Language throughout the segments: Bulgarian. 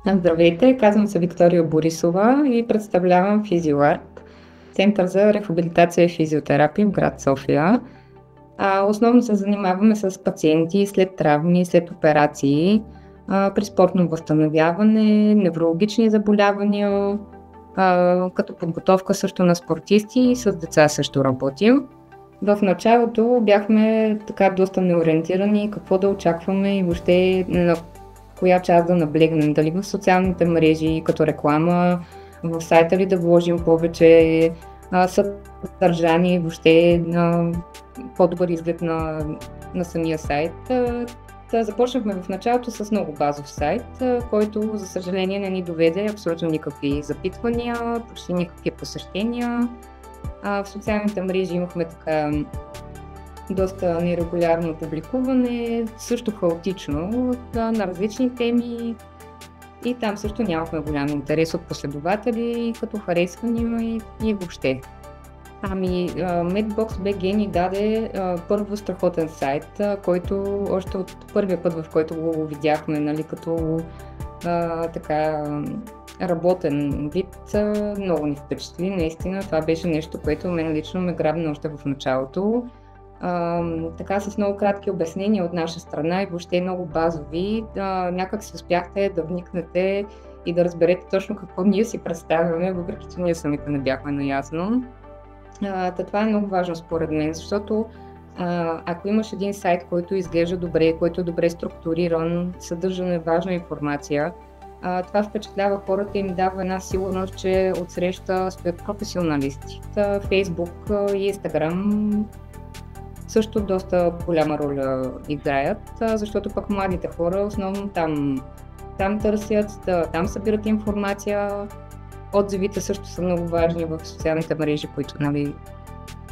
Здравейте, казвам се Виктория Борисова и представлявам Физиоарт, Център за рехабилитация и физиотерапия в град София. Основно се занимаваме с пациенти след травми, след операции, при спортно възстановяване, неврологични заболявания, като подготовка също на спортисти и с деца също работим. В началото бяхме така доста неориентирани какво да очакваме и въобще на коя част да наблегнем, дали в социалните мрежи като реклама, в сайта ли да вложим повече съдържание, въобще по-добър изглед на самия сайт. Започнахме в началото с много базов сайт, който за съжаление не ни доведе абсолютно никакви запитвания, почти никакви посещения. В социалните мрежи имахме така доста нерегулярно публикуване, също хаотично на различни теми и там също нямахме голям интерес от последователи, като харесвания и въобще. Medbox BG ни даде първо страхотен сайт, който още от първия път, в който го видяхме, нали, като така работен вид, много ни впечатли. Наистина това беше нещо, което мен лично ме грабна още в началото. Така с много кратки обяснения от наша страна и въобще много базови, някак си успяхте да вникнете и да разберете точно какво ние си представяме, въпреки че ние самите не бяхме наясно. Това е много важно според мен, защото ако имаш един сайт, който изглежда добре, който е добре структуриран, съдържа важна информация, това впечатлява хората и им дава една сигурност, че отсреща стоят професионалисти. Facebook и Instagram също доста голяма роля играят, защото пък младите хора основно там търсят, там събират информация. Отзивите също са много важни в социалните мрежи, които, нали,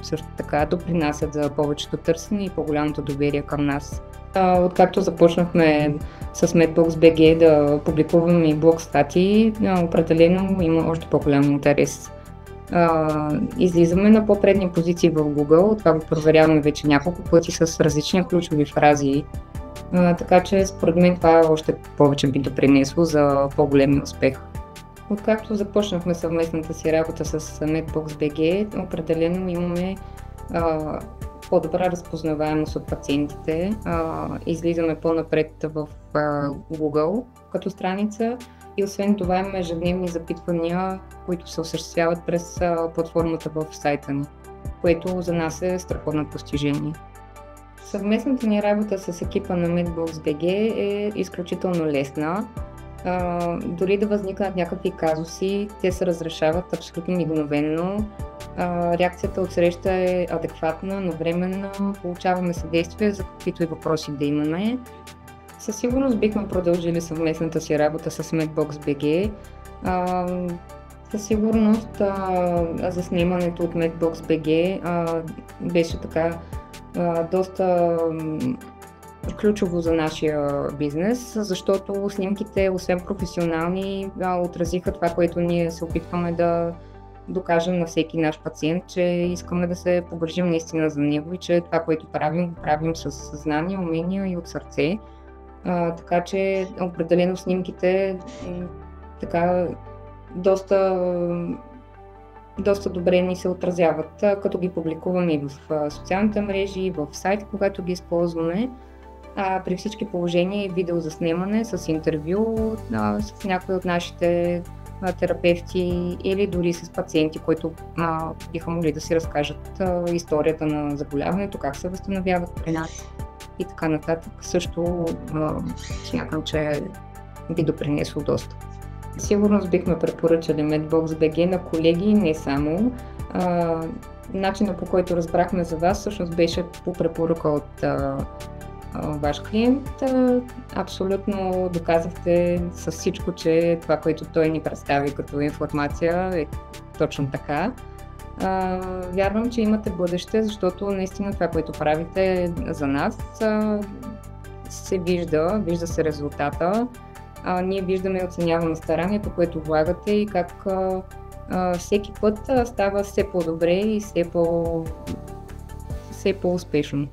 също така допринасят за повечето търсене и по-голямото доверие към нас. Откакто започнахме с Medbox BG да публикуваме и блог статии, определено има още по-голям интерес. Излизаме на по-предни позиции в Google, това го проверяваме вече няколко пъти с различни ключови фрази, така че според мен това още повече би допринесло за по-големия успех. Откакто започнахме съвместната си работа с Medbox BG, определено имаме по-добра разпознаваемост от пациентите, излизаме по-напред в Google като страница и освен това имаме ежедневни запитвания, които се осъществяват през платформата в сайта ни, което за нас е страхотно постижение. Съвместната ни работа с екипа на Medbox BG е изключително лесна. Дори да възникнат някакви казуси, те се разрешават абсолютно мигновено. Реакцията от среща е адекватна, навременна, получаваме съдействие за каквито и въпроси да имаме. Със сигурност бихме продължили съвместната си работа с Medbox BG. Със сигурност заснемането от Medbox BG беше така доста ключово за нашия бизнес, защото снимките, освен професионални, отразиха това, което ние се опитваме да докажем на всеки наш пациент, че искаме да се погрижим наистина за него и че това, което правим, го правим с знания, умения и от сърце. Така че определено снимките така доста добре ни се отразяват, като ги публикуваме и в социалните мрежи, и в сайта, когато ги използваме. При всички положения и видеозаснемане с интервю с някои от нашите терапевти или дори с пациенти, които биха могли да си разкажат историята на заболяването, как се възстановяват при нас и така нататък. Също смятам, че би допринесло доста. Сигурно бихме препоръчали Medbox BG на колеги, не само. Начинът, по който разбрахме за вас, всъщност беше по препоръка от ваш клиент. Абсолютно доказахте с всичко, че това, което той ни представи като информация, е точно така. Вярвам, че имате бъдеще, защото наистина това, което правите за нас, се вижда се резултата. Ние виждаме и оценяваме старанието, което влагате и как всеки път става все по-добре и все по-успешно.